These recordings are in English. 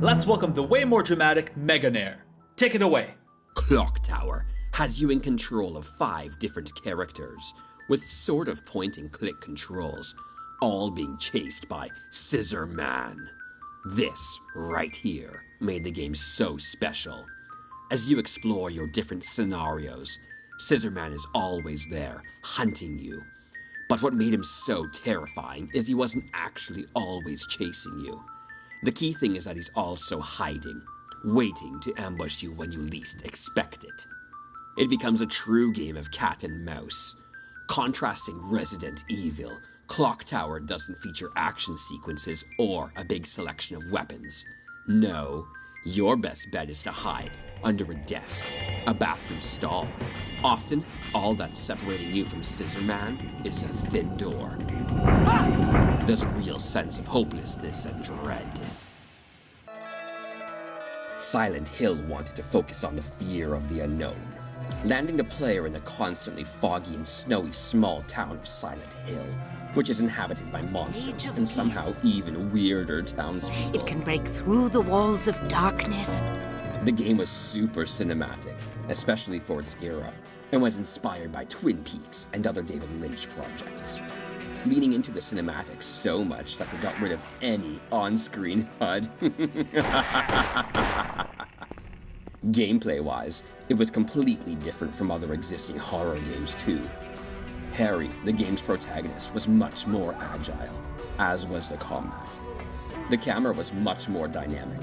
Let's welcome the way more dramatic Meganair. Take it away. Clock Tower has you in control of 5 different characters, with sort of point-and-click controls, all being chased by Scissor Man. This, right here, made the game so special. As you explore your different scenarios, Scissor Man is always there, hunting you. But what made him so terrifying is he wasn't actually always chasing you. The key thing is that he's also hiding, waiting to ambush you when you least expect it. It becomes a true game of cat and mouse. Contrasting Resident Evil, Clock Tower doesn't feature action sequences or a big selection of weapons. No, your best bet is to hide under a desk, a bathroom stall. Often, all that's separating you from Scissor Man is a thin door. There's a real sense of hopelessness and dread. Silent Hill wanted to focus on the fear of the unknown, landing the player in the constantly foggy and snowy small town of Silent Hill, which is inhabited by monsters and somehow even weirder townspeople. It can break through the walls of darkness. The game was super cinematic, especially for its era, and was inspired by Twin Peaks and other David Lynch projects, leaning into the cinematics so much that they got rid of any on-screen HUD. Gameplay-wise, it was completely different from other existing horror games too. Harry, the game's protagonist, was much more agile, as was the combat. The camera was much more dynamic,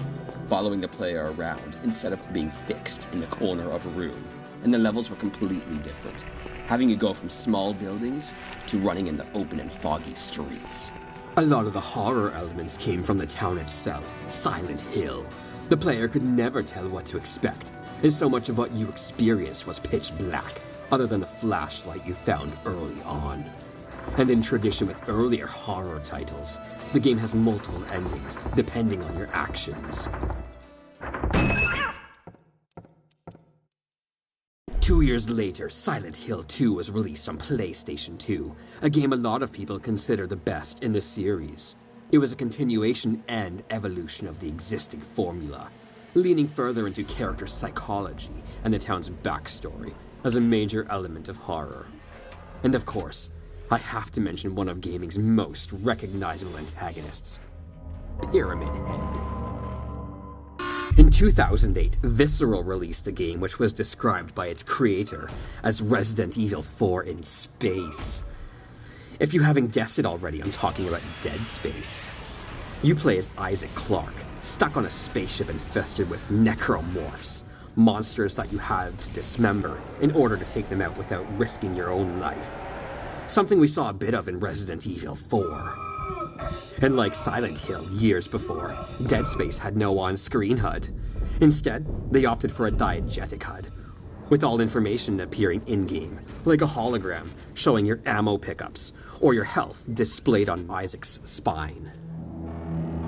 following the player around instead of being fixed in the corner of a room, and the levels were completely different, having you go from small buildings to running in the open and foggy streets. A lot of the horror elements came from the town itself, Silent Hill. The player could never tell what to expect, and so much of what you experienced was pitch black, other than the flashlight you found early on. And in tradition with earlier horror titles, the game has multiple endings, depending on your actions. 2 years later, Silent Hill 2 was released on PlayStation 2, a game a lot of people consider the best in the series. It was a continuation and evolution of the existing formula, leaning further into character psychology and the town's backstory as a major element of horror. And of course, I have to mention one of gaming's most recognizable antagonists, Pyramid Head. In 2008, Visceral released a game which was described by its creator as Resident Evil 4 in space. If you haven't guessed it already, I'm talking about Dead Space. You play as Isaac Clarke, stuck on a spaceship infested with necromorphs, monsters that you had to dismember in order to take them out without risking your own life. Something we saw a bit of in Resident Evil 4. And like Silent Hill years before, Dead Space had no on-screen HUD. Instead, they opted for a diegetic HUD, with all information appearing in-game, like a hologram showing your ammo pickups, or your health displayed on Isaac's spine.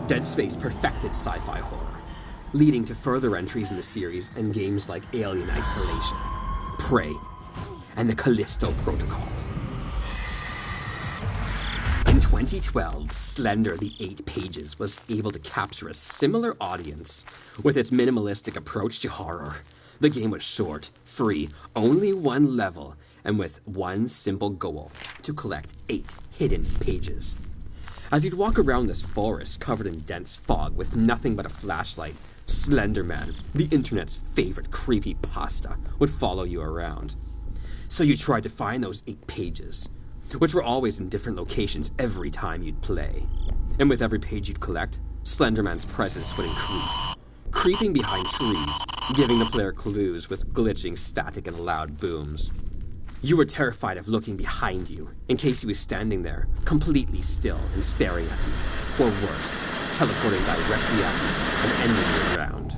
Dead Space perfected sci-fi horror, leading to further entries in the series in games like Alien Isolation, Prey, and the Callisto Protocol. In 2012, Slender, the 8 Pages, was able to capture a similar audience with its minimalistic approach to horror. The game was short, free, only 1 level, and with one simple goal: to collect 8 hidden pages. As you'd walk around this forest covered in dense fog with nothing but a flashlight, Slender Man, the internet's favorite creepypasta, would follow you around. So you tried to find those 8 pages, which were always in different locations every time you'd play. And with every page you'd collect, Slender Man's presence would increase, creeping behind trees, giving the player clues with glitching static and loud booms. You were terrified of looking behind you, in case he was standing there, completely still and staring at you, or worse, teleporting directly at you and ending your round.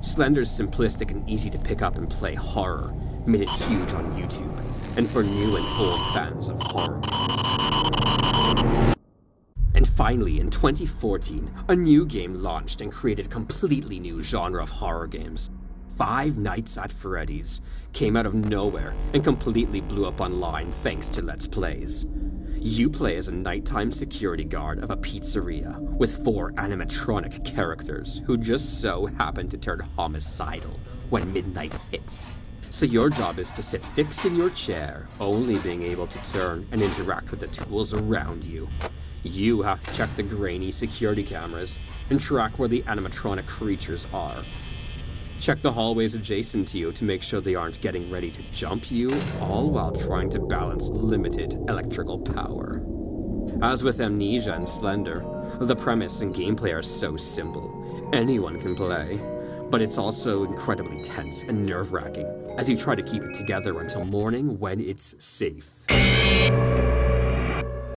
Slender's simplistic and easy to pick up and play horror made it huge on YouTube, and for new and old fans of horror games. And finally, in 2014, a new game launched and created a completely new genre of horror games: Five Nights at Freddy's came out of nowhere and completely blew up online thanks to Let's Plays. You play as a nighttime security guard of a pizzeria with 4 animatronic characters who just so happen to turn homicidal when midnight hits. So your job is to sit fixed in your chair, only being able to turn and interact with the tools around you. You have to check the grainy security cameras and track where the animatronic creatures are. Check the hallways adjacent to you to make sure they aren't getting ready to jump you, all while trying to balance limited electrical power. As with Amnesia and Slender, the premise and gameplay are so simple. Anyone can play, but it's also incredibly tense and nerve-wracking as you try to keep it together until morning when it's safe.